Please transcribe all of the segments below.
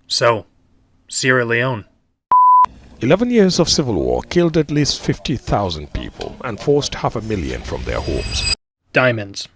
So, Sierra Leone. 11 years of civil war killed at least 50,000 people and forced 500,000 from their homes. Diamonds,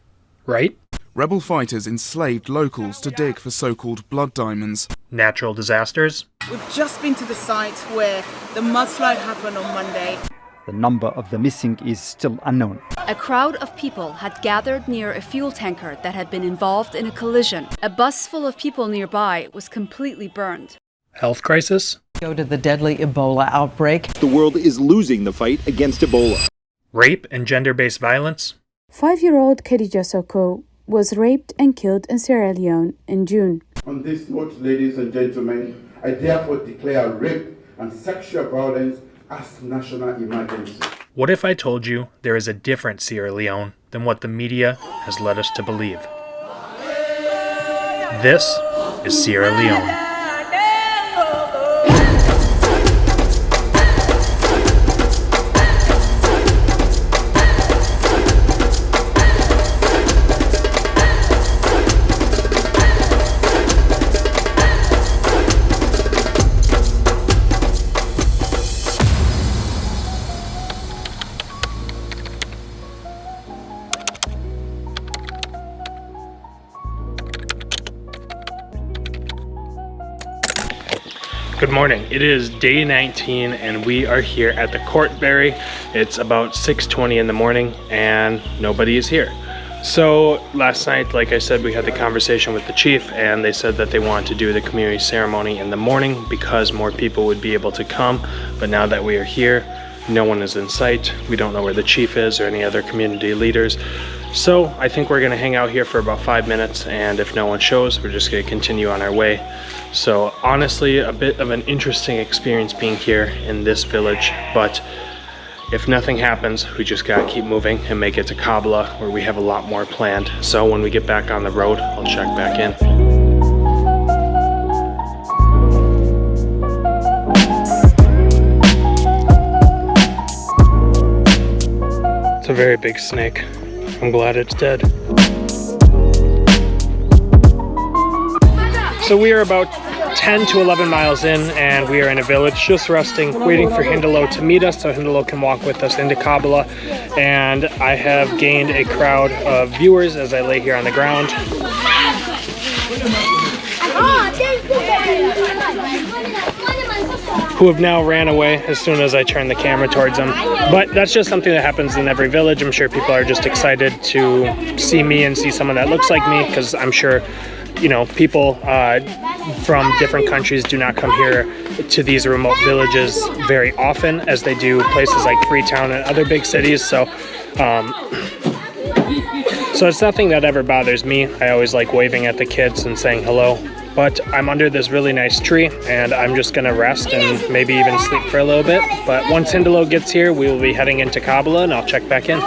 right? Rebel fighters enslaved locals to dig for so-called blood diamonds. Natural disasters. We've just been to the site where the mudslide happened on Monday. The number of the missing is still unknown. A crowd of people had gathered near a fuel tanker that had been involved in a collision. A bus full of people nearby was completely burned. Health crisis. Go to the deadly Ebola outbreak. The world is losing the fight against Ebola. Rape and gender-based violence. 5-year-old Khadija Soko was raped and killed in Sierra Leone in June. On this note, ladies and gentlemen, I therefore declare rape and sexual violence as national emergency. What if I told you there is a different Sierra Leone than what the media has led us to believe? This is Sierra Leone. Good morning. It is day 19 and we are here at the Courtberry. It's about 6:20 in the morning and nobody is here. So last night, like I said, we had the conversation with the chief and they said that they wanted to do the community ceremony in the morning because more people would be able to come. But now that we are here, no one is in sight. We don't know where the chief is or any other community leaders. So I think we're gonna hang out here for about 5 minutes, and if no one shows, we're just gonna continue on our way. So honestly, a bit of an interesting experience being here in this village, but if nothing happens, we just gotta keep moving and make it to Kabala, where we have a lot more planned. So when we get back on the road, I'll check back in. It's a very big snake. I'm glad it's dead. So we are about 10 to 11 miles in and we are in a village just resting, waiting for Hindolo to meet us so Hindolo can walk with us into Kabala. And I have gained a crowd of viewers as I lay here on the ground. Who have now ran away as soon as I turned the camera towards them. But that's just something that happens in every village. I'm sure people are just excited to see me and see someone that looks like me, because I'm sure, you know, people from different countries do not come here to these remote villages very often as they do places like Freetown and other big cities. So it's nothing that ever bothers me. I always like waving at the kids and saying hello. But I'm under this really nice tree and I'm just gonna rest and maybe even sleep for a little bit. But once Hindolo gets here, we will be heading into Kabala and I'll check back in.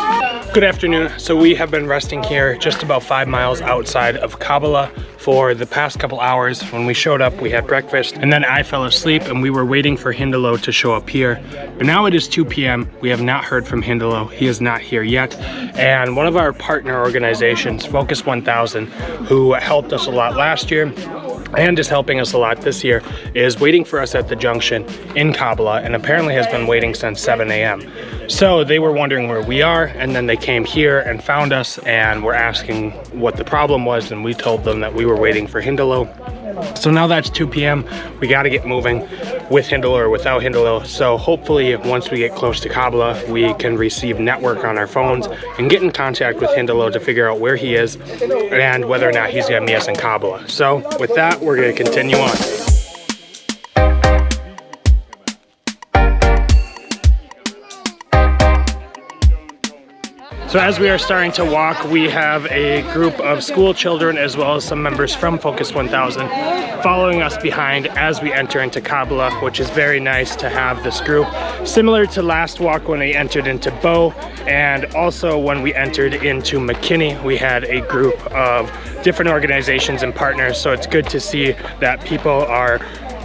Good afternoon. So we have been resting here just about 5 miles outside of Kabala for the past couple hours. When we showed up, we had breakfast and then I fell asleep and we were waiting for Hindolo to show up here. But now it is 2 p.m. We have not heard from Hindolo. He is not here yet. And one of our partner organizations, Focus 1000, who helped us a lot last year and is helping us a lot this year, is waiting for us at the junction in Kabala and apparently has been waiting since 7 a.m. So they were wondering where we are and then they came here and found us and were asking what the problem was, and we told them that we were waiting for Hindolo. So now that's 2 p.m. we got to get moving with Hindolo or without Hindolo. So hopefully once we get close to Kabala, we can receive network on our phones and get in contact with Hindolo to figure out where he is and whether or not he's gonna meet us in Kabala. So with that, we're gonna continue on. So as we are starting to walk, we have a group of school children as well as some members from Focus 1000 following us behind as we enter into Kabala, which is very nice to have this group. Similar to last walk when we entered into Bo, and also when we entered into McKinney, we had a group of different organizations and partners. So it's good to see that people are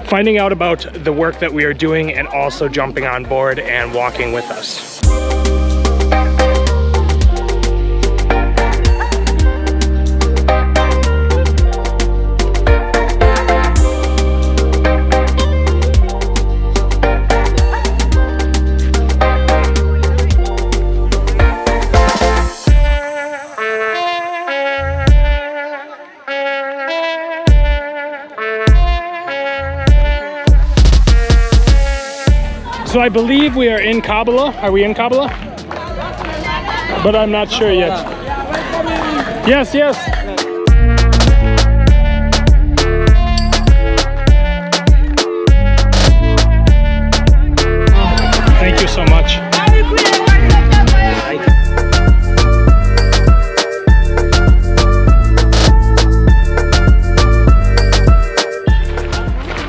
finding out about the work that we are doing and also jumping on board and walking with us. So I believe we are in Kabala. Are we in Kabala? But I'm not sure yet. Yes, yes. Thank you so much.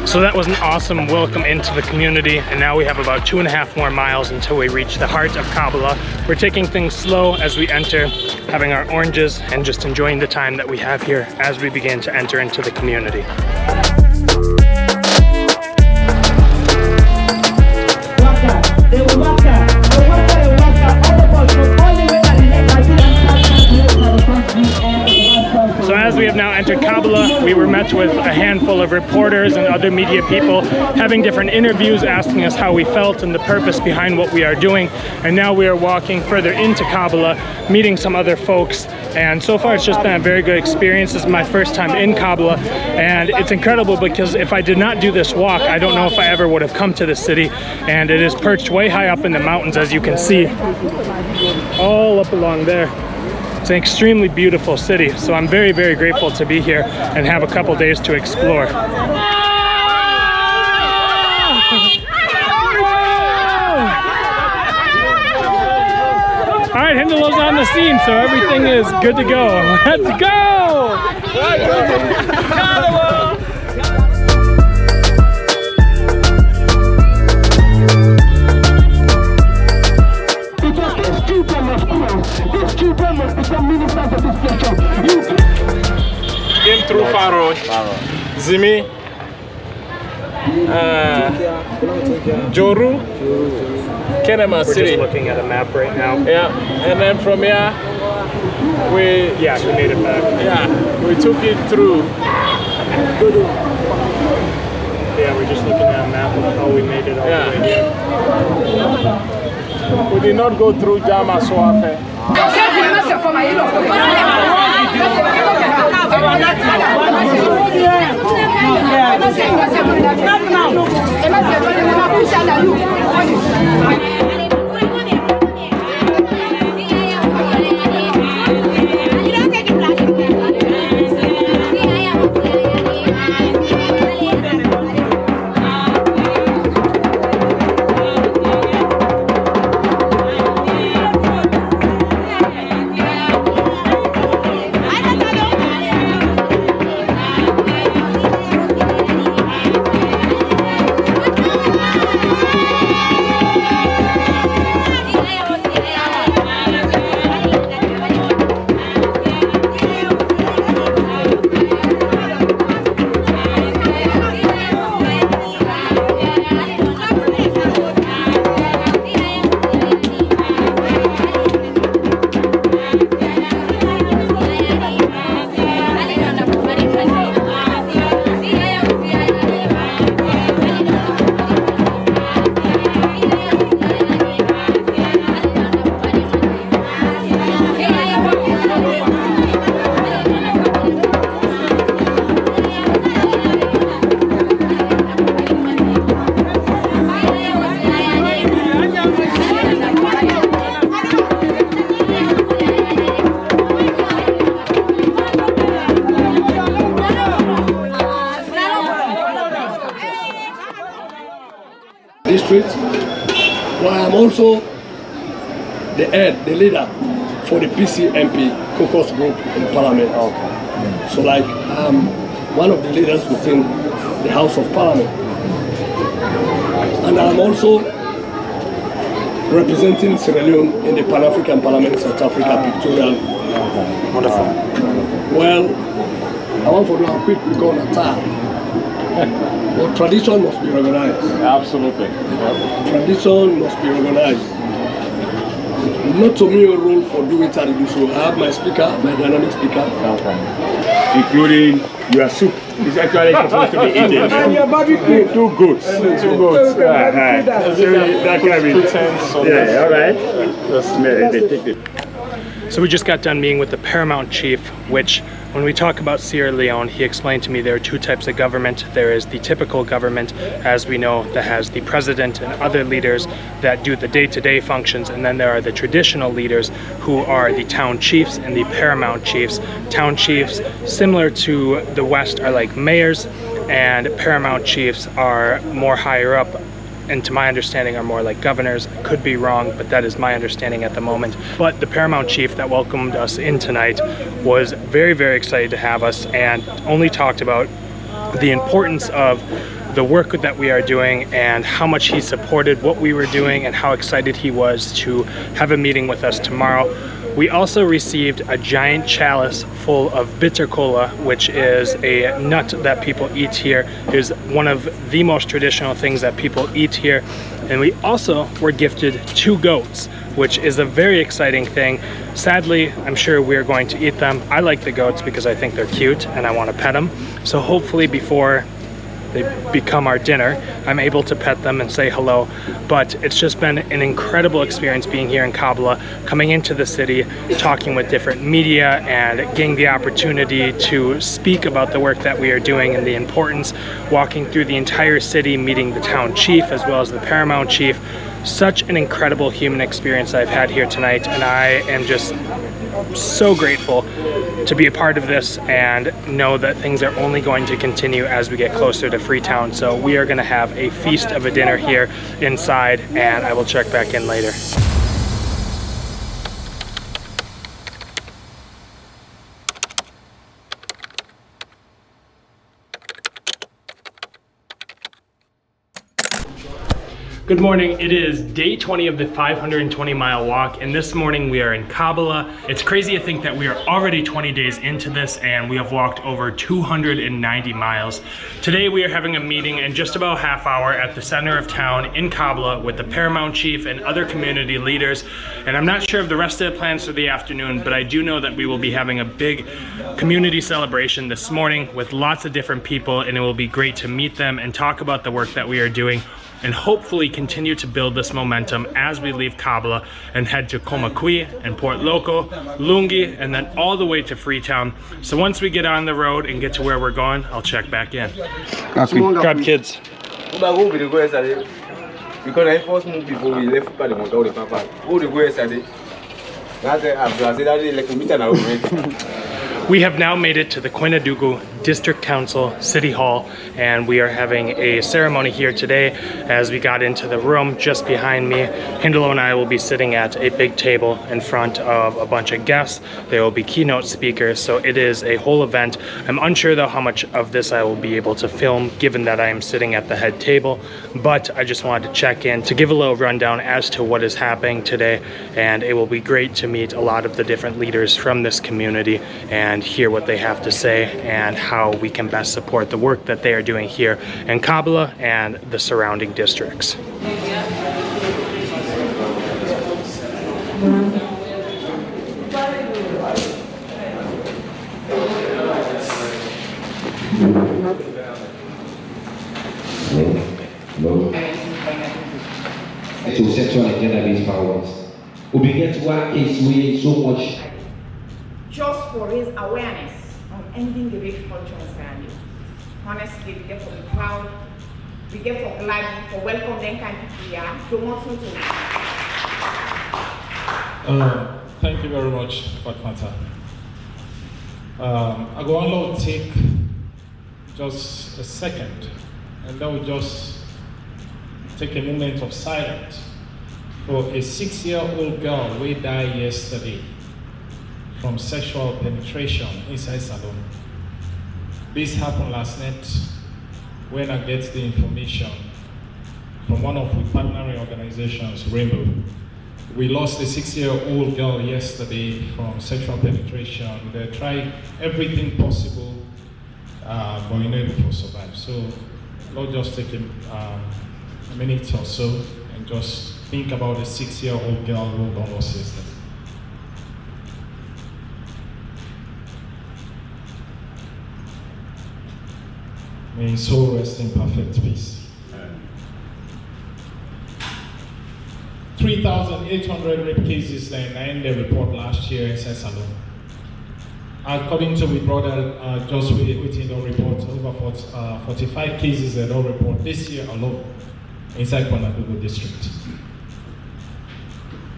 So that was an awesome welcome into the community, and now we have about 2.5 more miles until we reach the heart of Kabala. We're taking things slow as we enter, having our oranges and just enjoying the time that we have here as we begin to enter into the community. So as we have now entered Kabala, we were met with a handful of reporters and other media people having different interviews, asking us how we felt and the purpose behind what we are doing. And now we are walking further into Kabala, meeting some other folks. And so far it's just been a very good experience. This is my first time in Kabala, and it's incredible because if I did not do this walk, I don't know if I ever would have come to the city. And it is perched way high up in the mountains, as you can see, all up along there. It's an extremely beautiful city, so I'm very, very grateful to be here and have a couple days to explore. All right, Hindolo's on the scene, so everything is good to go. Let's go! Came through Faro, Zimi, Joru, Kenema We're City. just looking at a map right now. Yeah, and then from here, we made it back. Yeah, we took it through. Yeah, we're just looking at a map of how we made it all the way here. We did not go through Jama Swafe. District, where I'm also the leader for the PCMP caucus group in Parliament. Okay. So like I'm one of the leaders within the House of Parliament. And I'm also representing Sierra Leone in the Pan-African Parliament, South Africa, pictorial. Okay. Wonderful. Well, I want to do a quick recall attack. Well, tradition must be recognized. Absolutely. Yep. Tradition must be recognized. Not to me a role for do it and do so. I have my speaker, my dynamic speaker. Okay. Including your soup. It's actually supposed to be eaten. And your barbecue. Two goats. Two goats. That can be. Yeah, all right. So we just got done meeting with the Paramount Chief, which When we talk about Sierra Leone, he explained to me there are two types of government. There is the typical government, as we know, that has the president and other leaders that do the day-to-day functions, and then there are the traditional leaders who are the town chiefs and the paramount chiefs. Town chiefs, similar to the West, are like mayors, and paramount chiefs are more higher up, and to my understanding are more like governors. I could be wrong, but that is my understanding at the moment. But the paramount chief that welcomed us in tonight was very, very excited to have us, and only talked about the importance of the work that we are doing and how much he supported what we were doing and how excited he was to have a meeting with us tomorrow. We also received a giant chalice full of bitter cola, which is a nut that people eat here. It is one of the most traditional things that people eat here. And we also were gifted 2 goats, which is a very exciting thing. Sadly, I'm sure we're going to eat them. I like the goats because I think they're cute and I want to pet them. So hopefully before they become our dinner, I'm able to pet them and say hello. But it's just been an incredible experience being here in Kabala, coming into the city, talking with different media and getting the opportunity to speak about the work that we are doing and the importance, walking through the entire city, meeting the town chief as well as the paramount chief. Such an incredible human experience I've had here tonight, and I am just so grateful to be a part of this and know that things are only going to continue as we get closer to Freetown. So we are going to have a feast of a dinner here inside, and I will check back in later. Good morning. It is day 20 of the 520-mile walk, and this morning we are in Kabala. It's crazy to think that we are already 20 days into this and we have walked over 290 miles. Today we are having a meeting in just about a half hour at the center of town in Kabala with the paramount chief and other community leaders. And I'm not sure of the rest of the plans for the afternoon, but I do know that we will be having a big community celebration this morning with lots of different people, and it will be great to meet them and talk about the work that we are doing, and hopefully continue to build this momentum as we leave Kabala and head to Conakry and Port Loko, Lungi, and then all the way to Freetown. So once we get on the road and get to where we're going, I'll check back in. Grab kids. We have now made it to the Koinadugu District Council City Hall, and we are having a ceremony here today. As we got into the room just behind me, Hindolo and I will be sitting at a big table in front of a bunch of guests. There will be keynote speakers, so it is a whole event. I'm unsure though how much of this I will be able to film, given that I am sitting at the head table, but I just wanted to check in to give a little rundown as to what is happening today, and it will be great to meet a lot of the different leaders from this community and hear what they have to say and how we can best support the work that they are doing here in Kabala and the surrounding districts. To sexual and gender-based violence. We begin to work case way so much. Just for his awareness on ending the rape culture in Sierra Leone. Honestly, we get for the proud, we get for glad, for welcome them kind of people here. Don't want to. Thank you very much, Fatmata. I go on to take just a second, and then we just take a moment of silence for a 6-year-old girl who died yesterday from sexual penetration inside Salone. This happened last night when I get the information from one of the partnering organizations, Rainbow. We lost a 6-year-old girl yesterday from sexual penetration. They tried everything possible, but we know to survive. So Lord, just take a minute or so and just think about the 6-year-old girl who lost yesterday. May his soul rest in perfect peace. 3,800 rape cases in the report last year in Salone. According to my brother, just waiting on report, over 45 cases that all report this year alone inside Bonadugu district.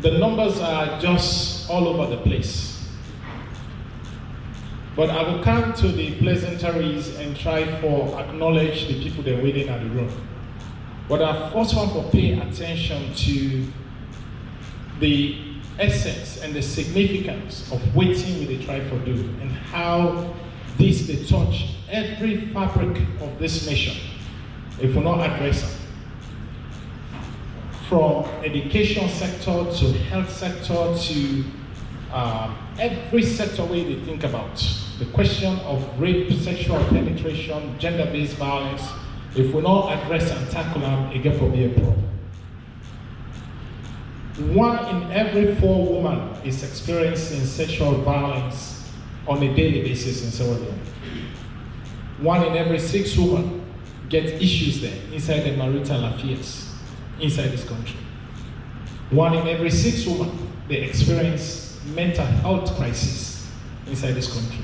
The numbers are just all over the place. But I will come to the pleasantries and try for acknowledge the people that are waiting at the room. But I first want to pay attention to the essence and the significance of waiting we try for do and how this they touch every fabric of this nation if we not address them. From education sector to health sector to every sector where they think about the question of rape, sexual penetration, gender-based violence, if we not address and tackle them, it get for be a problem. 1 in every 4 women is experiencing sexual violence on a daily basis in Sierra Leone. 1 in every 6 women get issues there inside the marital affairs inside this country. 1 in every 6 women, they experience mental health crisis inside this country.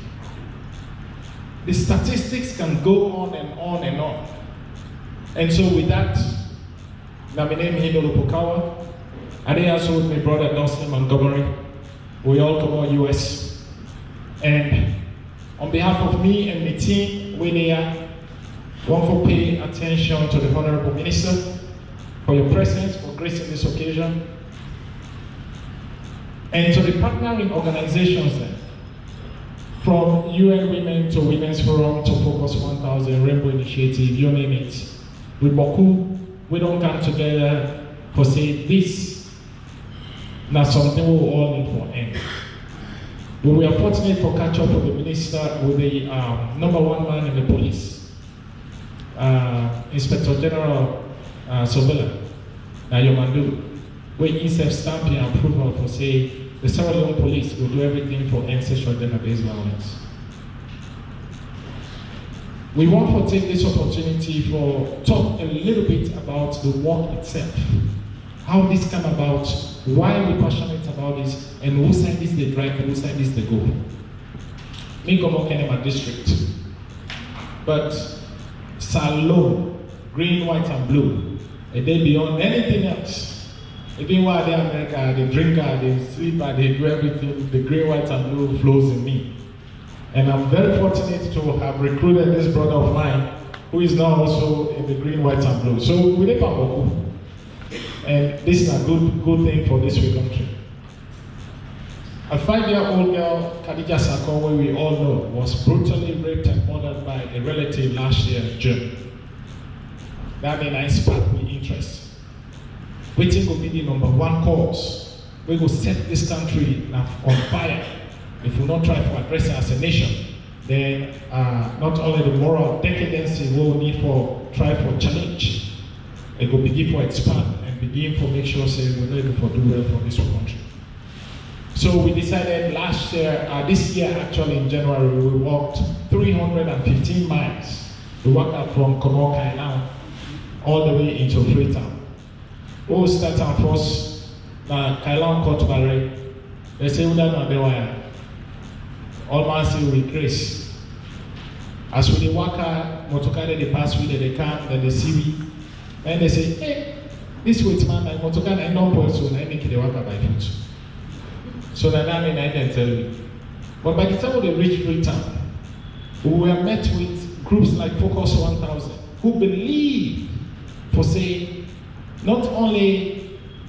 The statistics can go on and on and on. And so with that, now my name is Hindolo. I also with my brother Dawson Montgomery. We all come out US. And on behalf of me and my team, we want to pay attention to the Honorable Minister for your presence, for gracing this occasion. And to the partnering organizations then, from UN Women to Women's Forum to Focus 1000, Rainbow Initiative, you name it. With Boku, we don't come together for say this. Now something we all need for end. But we are fortunate for catch up with the minister, with the #1 man in the police, Inspector General Sobela, Nayomandu, where he self-stamping approval for say the Sierra Leone police will do everything for end sexual gender-based violence. We want to take this opportunity for talk a little bit about the work itself, how this came about, why we're passionate about this, and who side is the drive, who side is the goal. Me come on Kenema district, but Salone, green, white, and blue, and they beyond anything else. Even while they're America, they drink, they sleep, they do everything, the green, white, and blue flows in me. And I'm very fortunate to have recruited this brother of mine, who is now also in the green, white, and blue. So we live on. And this is a good thing for this country. A 5-year-old girl, Khadija Sako, who we all know, was brutally raped and murdered by a relative last year in June. That means I sparked my interest. Waiting will be the #1 cause. We will set this country on fire. If we don't try to address it as a nation, then not only the moral decadence we will need for try for challenge, it will begin to expand and begin to make sure say we're able to do well for this country. So we decided last year, this year actually in January, we walked 315 miles. We walked out from Kabala all the way into Freetown. We'll start our first Kailan Court Barre. They say we don't know the wire. All man say with grace. As we walk out, Motokade they pass with they come, then they see me. And they say, hey, this wait man, like Motokade I don't point so I make the walk by foot. So that I can tell you. But by the time they reach Freetown, we were met with groups like Focus 1000 who believe for say not only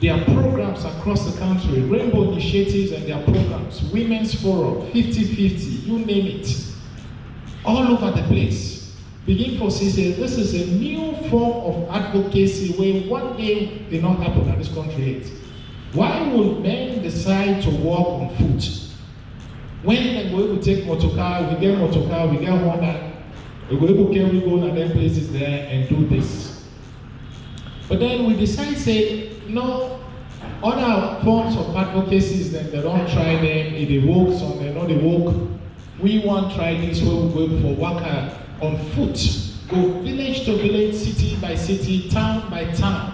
their programs across the country, Rainbow Initiatives and their programs, Women's Forum, 50-50, you name it, all over the place. Begin for say this is a new form of advocacy where one day did not happen in this country yet. Why would men decide to walk on foot? When they go able to take motorcar, we get Honda, we go able to carry go to them places there and do this. But then we decide say, no, other forms of advocacies, then they don't try them, if they walk, some they know they walk. We want to try this where we go for worker on foot, go village to village, city by city, town by town,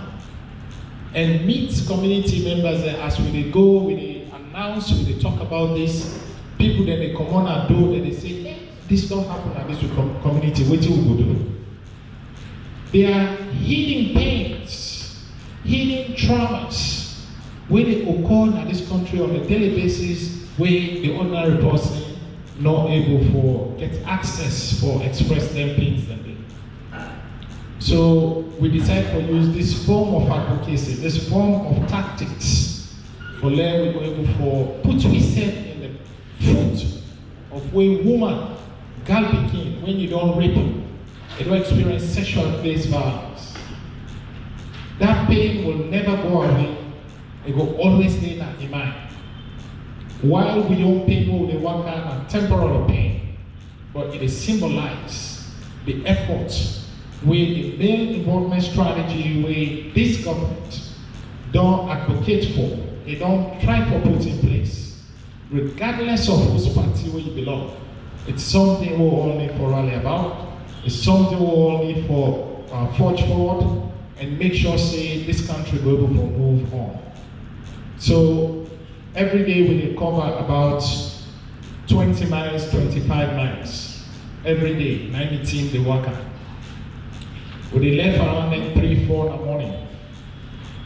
and meet community members there as we go, we announce, we talk about this. people then they come on and do, then they say, this don't happen at this community, what you will do? They are hidden pains, hidden traumas, where they occur in this country on a daily basis, where the ordinary person not able for get access for express them pains than they. So we decide to use this form of advocacy, this form of tactics, for let we go able for put yourself in the foot of where woman, girl begin, when you don't rape them, you don't experience sexual-based violence. That pain will never go away. It will always stay in your mind. While we don't pain, they work on temporal pain, but it symbolizes the effort with the male involvement strategy where this government don't advocate for, they don't try to put in place, regardless of whose party where you belong. It's something we're only for rally about. It's something we're only for forge forward and make sure say this country will be able to move on. So every day we cover about 20 miles, 25 miles. Every day, 90 teams they work out. We left around 3, 4 in the morning.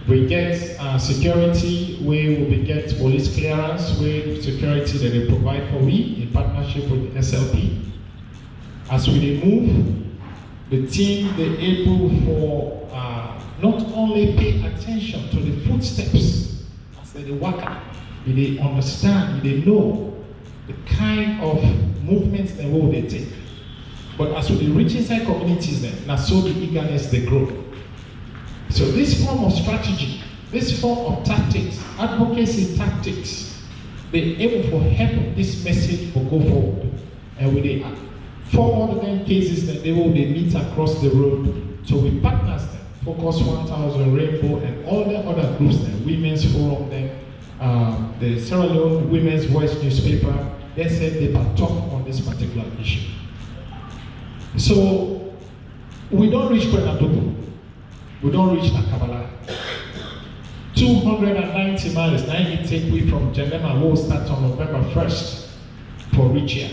We get security where we get police clearance, where security that they provide for we in partnership with the SLP. As we move, the team they able for not only pay attention to the footsteps as they walk out, they understand, they know the kind of movements and what they take. But as we reach inside communities, then now so the eagerness they grow. So this form of strategy, this form of tactics, advocacy tactics, they able to help this message for go forward. And with the 4 other 10 cases that they meet across the road. So we partners them, Focus 1000, Rainbow, and all the other groups there, Women's Forum, then the Sierra Leone Women's Voice newspaper, they said they can talk on this particular issue. So we don't reach Kwenadugu. We don't reach Kabala. 290 miles, 90 take we from Geneva, will start on November 1st for reach here.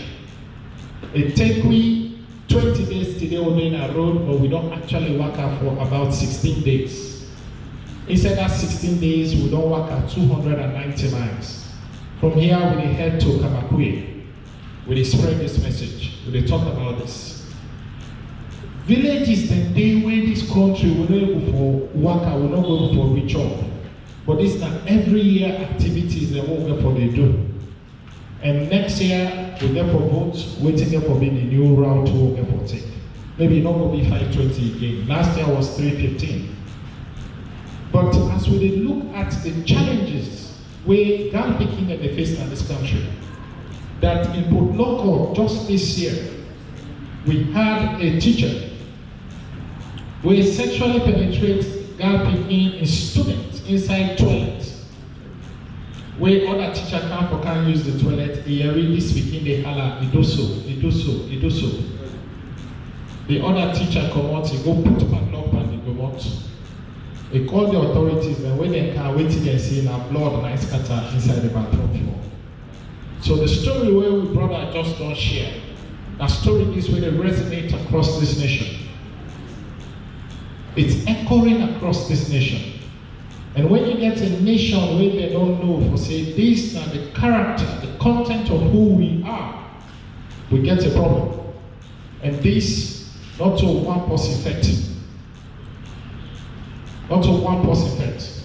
It take we 20 days today on a road, but we don't actually work out for about 16 days. Inside that 16 days, we don't work out 290 miles. From here, we head to Kamakwe. We spread this message. We talk about this. Villages the day where this country will not go for worker, will not go for reach up. But this is not every year activities that we'll for they do. And next year we'll get for votes, waiting there for being the new route we'll get for take. Maybe not going to be 520 again. Last year was 315. But as we look at the challenges where girl picking that they face in this country, that in Port Local just this year, we had a teacher where sexually penetrates girl picking in students inside toilets. Where other teacher can't use the toilet, he already speaking the hala, he do so. The other teacher come out, he go put padlock and he go out. They call the authorities and when they can wait till they see now blood and ice scatter inside the bathroom floor. So the story where we brother just don't share. That story is where they resonate across this nation. It's echoing across this nation. And when you get a nation where they don't know, for say this now the character, the content of who we are, we get a problem. And this, not to one person effect. Not to one person effect.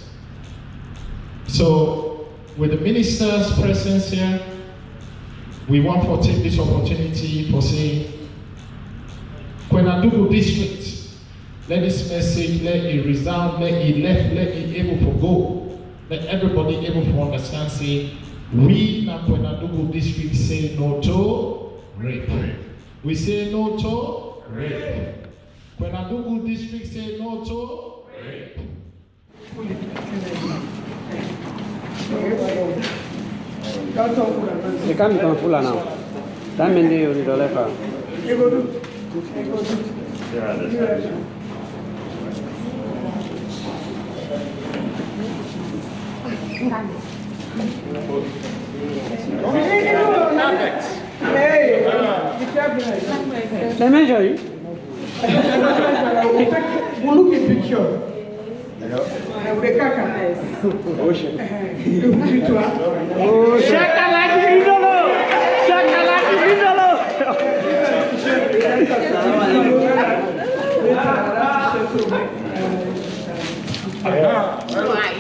So, with the minister's presence here, we want to take this opportunity for saying, Kwenadugu district, let this message, let it resound, let it able to go. Let everybody able to understand, say, we in Kwenadugu district say no to rape. We say no to rape. Kwenadugu district say no to rape. They can't become fuller now. That means they will left out. Let me show you. We'll look at picture.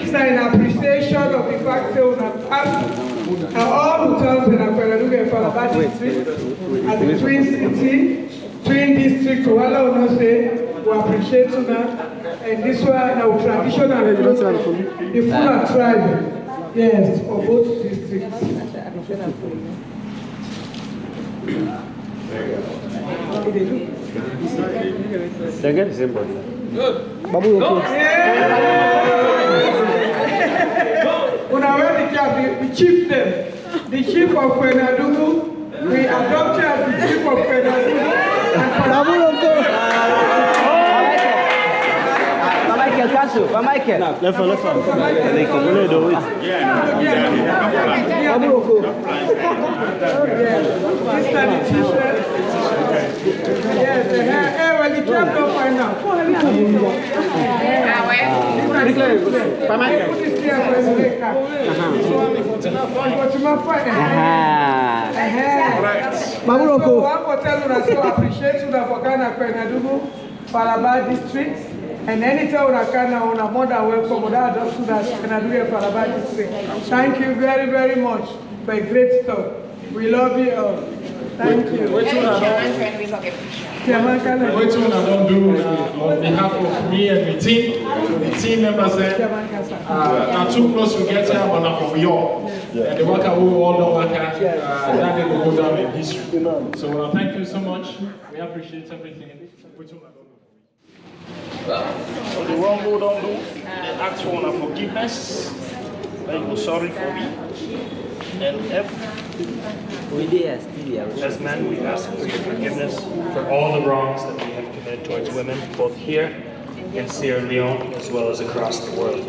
It's an appreciation of the fact that we have passed all hotels in Akwenadugu and Falabati Street as a twin city, twin district. We appreciate you now. And this one, our traditional, the Fula tribe, yes, for both districts. Good. Babu, when I wear the cap, the chieftain, the chief of Akwenadugu, we adopted as the chief of Akwenadugu. Babu, Michael. Left. District. And anytime I can, I'm more than welcome. Thank you very, very much for a great talk. We love you all. Thank you. What you don't do on behalf of me and the team members there, not too close to get here, but not for we all. And the worker who all know worker, that will go down in history. So thank you so much. We appreciate everything. So the wrong go don't do, and ask for forgiveness. They go sorry for me. And as men, we ask for your forgiveness for all the wrongs that we have committed towards women, both here in Sierra Leone as well as across the world.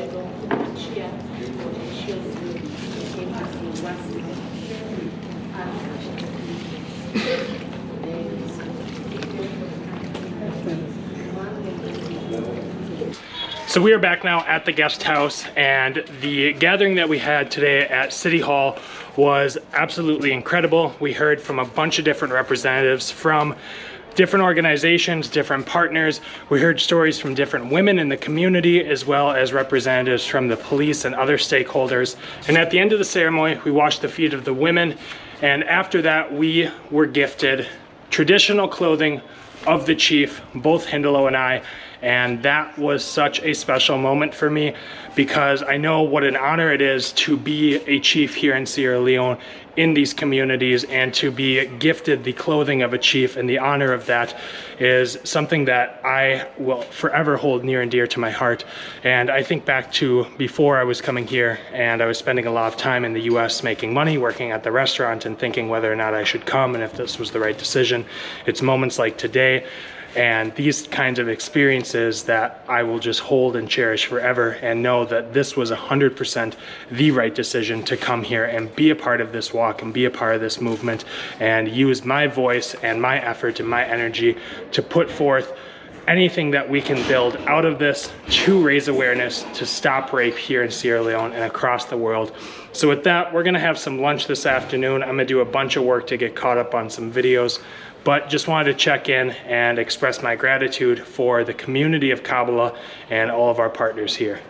So we are back now at the guest house, and the gathering that we had today at City Hall was absolutely incredible. We heard from a bunch of different representatives from different organizations, different partners. We heard stories from different women in the community, as well as representatives from the police and other stakeholders. And at the end of the ceremony, we washed the feet of the women, and after that, we were gifted traditional clothing of the chief, both Hindolo and I. And that was such a special moment for me, because I know what an honor it is to be a chief here in Sierra Leone in these communities, and to be gifted the clothing of a chief, and the honor of that is something that I will forever hold near and dear to my heart. And I think back to before I was coming here, and I was spending a lot of time in the US making money, working at the restaurant, and thinking whether or not I should come and if this was the right decision. It's moments like today and these kinds of experiences that I will just hold and cherish forever, and know that this was 100% the right decision to come here and be a part of this walk and be a part of this movement, and use my voice and my effort and my energy to put forth anything that we can build out of this to raise awareness to stop rape here in Sierra Leone and across the world. So with that, we're gonna have some lunch this afternoon. I'm gonna do a bunch of work to get caught up on some videos, but just wanted to check in and express my gratitude for the community of Kabala and all of our partners here.